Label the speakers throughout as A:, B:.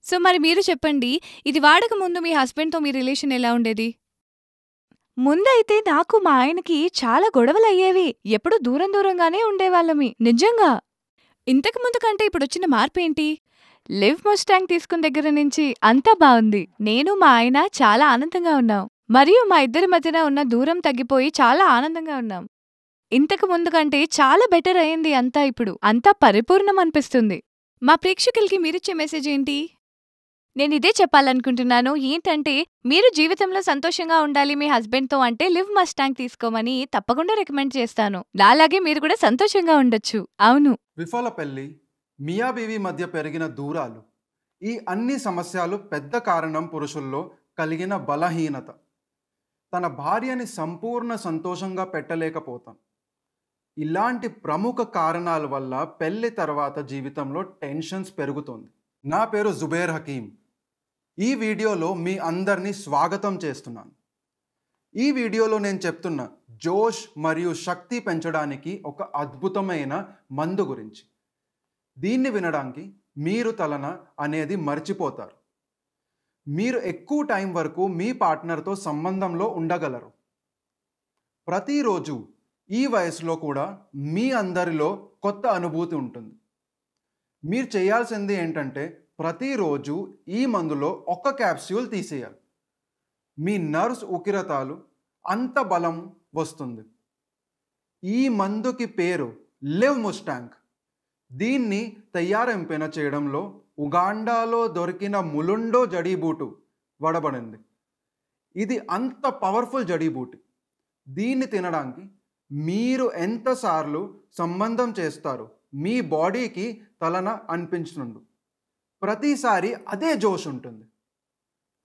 A: So, మరి మీరు చెప్పండి. ఇది వాడక ముందు మీ హస్బెండ్‌తో మీ రిలేషన్ ఎలా ఉండేది? ముందైతే నాకు మా ఆయనకి చాలా గొడవలయ్యేవి. ఎప్పుడూ దూరం దూరంగానే ఉండేవాళ్ళమి. నిజంగా. ఇంతకు ముందు కంటే ఇప్పుడొచ్చిన మార్పేంటి? లివ్ ముస్టాంగ్ తీసుకున్న దగ్గర నుంచి అంతా బావుంది. నేను, మా ఆయన చాలా ఆనందంగా ఉన్నాం. మరియు మా ఇద్దరి మధ్యన ఉన్న దూరం తగ్గిపోయి చాలా ఆనందంగా ఉన్నాం. ఇంతకు ముందు కంటే చాలా బెటర్ అయింది అంతా ఇప్పుడు. అంతా పరిపూర్ణం అనిపిస్తుంది. మా ప్రేక్షకులకి మీరిచ్చే మెసేజ్ ఏంటి? నేనిదే చెప్పాలనుకుంటున్నాను. ఏంటంటే, మీరు జీవితంలో సంతోషంగా ఉండాలి మీ హస్బెండ్‌తో అంటే లివ్ మస్టాంగ్ తీసుకోమని తప్పకుండా రికమెండ్ చేస్తాను. నాలాగే మీరు కూడా సంతోషంగా ఉండొచ్చు. అవును.
B: విఫల పెళ్లి, మియా బీవీ మధ్య పెరిగిన దూరాలు, ఈ అన్ని సమస్యలు పెద్ద కారణం పురుషుల్లో కలిగిన బలహీనత. తన భార్యని సంపూర్ణ సంతోషంగా పెట్టలేకపోతాం. ఇలాంటి ప్రముఖ కారణాల వల్ల పెళ్లి తర్వాత జీవితంలో టెన్షన్స్ పెరుగుతుంది. నా పేరు జుబేర్ హకీం. ఈ వీడియోలో మీ అందరినీ స్వాగతం చేస్తున్నాను. ఈ వీడియోలో నేను చెప్తున్న జోష్ మరియు శక్తి పెంచడానికి ఒక అద్భుతమైన మందు గురించి. దీన్ని వినడానికి మీరు తలన అనేది మర్చిపోతారు. మీరు ఎక్కువ టైం వరకు మీ పార్ట్నర్తో సంబంధంలో ఉండగలరు. ప్రతిరోజు ఈ వయసులో కూడా మీ అందరిలో కొత్త అనుభూతి ఉంటుంది. మీరు చేయాల్సింది ఏంటంటే ప్రతిరోజు ఈ మందులో ఒక క్యాప్సూల్ తీసేయాలి. మీ నర్వ్స్ ఉకిరతాలు అంత బలం వస్తుంది. ఈ మందుకి పేరు లివ్ ముస్టాంగ్. దీన్ని తయారింపన చేయడంలో ఉగాండాలో దొరికిన ములుండో జడీబూటు వాడబడింది. ఇది అంత పవర్ఫుల్ జడీబూటి. దీన్ని తినడానికి మీరు ఎంతసార్లు సంబంధం చేస్తారు మీ బాడీకి తలన అనిపించుండు. ప్రతిసారి అదే జోష్ ఉంటుంది.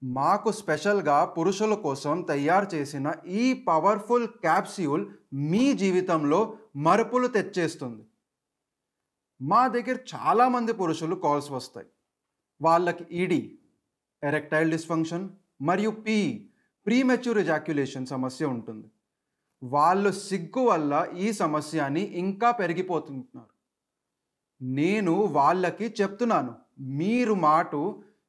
B: మాకు స్పెషల్గా పురుషుల కోసం తయారు చేసిన ఈ పవర్ఫుల్ క్యాప్సూల్ మీ జీవితంలో మార్పులు తెచ్చేస్తుంది. మా దగ్గర చాలామంది పురుషులు కాల్స్ వస్తాయి. వాళ్ళకి ఈడీ, ఎరెక్టైల్ డిస్ఫంక్షన్ మరియు ప్రీమెచ్యూర్ ఎజాక్యులేషన్ సమస్య ఉంటుంది. వాళ్ళు సిగ్గు వల్ల ఈ సమస్యని ఇంకా పెరిగిపోతున్నారు. నేను వాళ్ళకి చెప్తున్నాను, మీరు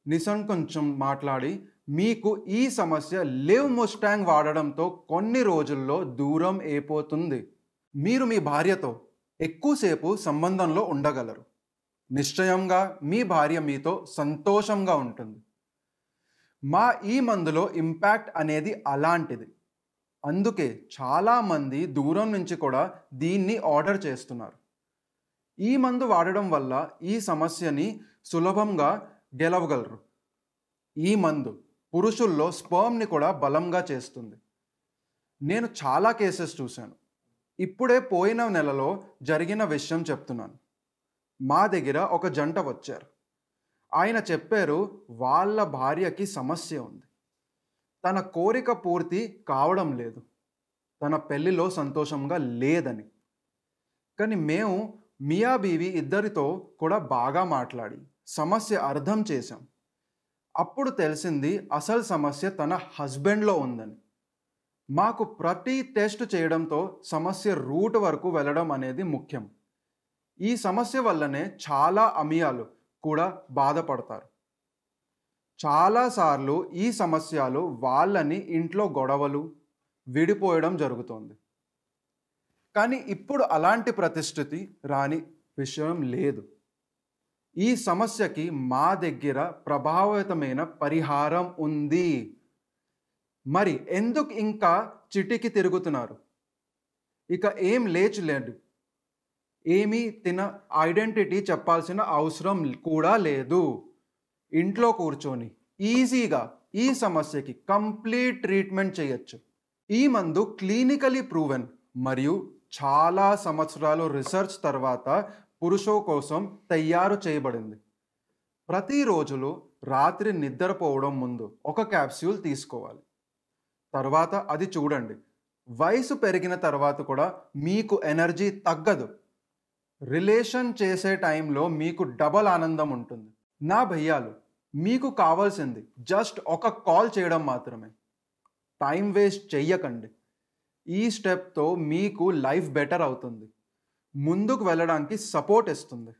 B: నిసంకొంచెం మాట్లాడి మీకు ఈ సమస్య లివ్ ముస్టాంగ్ వాడడంతో కొన్ని రోజుల్లో దూరం అయిపోతుంది. మీరు మీ భార్యతో ఎక్కువసేపు సంబంధంలో ఉండగలరు. నిశ్చయంగా మీ భార్య మీతో సంతోషంగా ఉంటుంది. మా ఈ మందులో ఇంపాక్ట్ అనేది అలాంటిది. అందుకే చాలామంది దూరం నుంచి కూడా దీన్ని ఆర్డర్ చేస్తున్నారు. ఈ మందు వాడడం వల్ల ఈ సమస్యని సులభంగా గెలవగలరు. ఈ మందు పురుషుల్లో స్పర్మ్ని కూడా బలంగా చేస్తుంది. నేను చాలా కేసెస్ చూశాను. ఇప్పుడే పోయిన నెలలో జరిగిన విషయం చెప్తున్నాను. మా దగ్గర ఒక జంట వచ్చారు. ఆయన చెప్పారు వాళ్ళ భార్యకి సమస్య ఉంది. తన కోరిక పూర్తి కావడం లేదు. తన పెళ్లిలో సంతోషంగా లేదని. కానీ మేము మియా బీవీ ఇద్దరితో కూడా బాగా మాట్లాడి సమస్య అర్థం చేశాం. అప్పుడు తెలిసింది అసలు సమస్య తన హస్బెండ్లో ఉందని. మాకు ప్రతి టెస్ట్ చేయడంతో సమస్య రూట్ వరకు వెళ్ళడం అనేది ముఖ్యం. ఈ సమస్య వల్లనే చాలా అమియాలు కూడా బాధపడతారు. చాలాసార్లు ఈ సమస్యలు వాళ్ళని ఇంట్లో గొడవలు, విడిపోయడం జరుగుతోంది. కానీ ఇప్పుడు అలాంటి ప్రతిష్ఠితి రాని విషయం లేదు. ఈ సమస్యకి మా దగ్గర ప్రభావితమైన పరిహారం ఉంది. మరి ఎందుకు ఇంకా చిటికి తిరుగుతున్నారు? ఇక ఏం లేచలేదు. ఏమీ ఐడెంటిటీ చెప్పాల్సిన అవసరం కూడా లేదు. ఇంట్లో కూర్చొని ఈజీగా ఈ సమస్యకి కంప్లీట్ ట్రీట్మెంట్ చేయొచ్చు. ఈ మందు క్లినికలీ ప్రూవెన్ మరియు చాలా సంవత్సరాలు రీసెర్చ్ తర్వాత పురుషుల కోసం తయారు చేయబడింది. ప్రతిరోజు రాత్రి నిద్రపోవడం ముందు ఒక క్యాప్సూల్ తీసుకోవాలి. తర్వాత అది చూడండి. వయసు పెరిగిన తర్వాత కూడా మీకు ఎనర్జీ తగ్గదు. రిలేషన్ చేసే టైంలో మీకు డబల్ ఆనందం ఉంటుంది. నా భయ్యాలు, మీకు కావాల్సింది జస్ట్ ఒక కాల్ చేయడం మాత్రమే. టైం వేస్ట్ చెయ్యకండి. ఈ స్టెప్తో మీకు లైఫ్ బెటర్ అవుతుంది. ముందుకు వెళ్ళడానికి సపోర్ట్ ఇస్తుంది.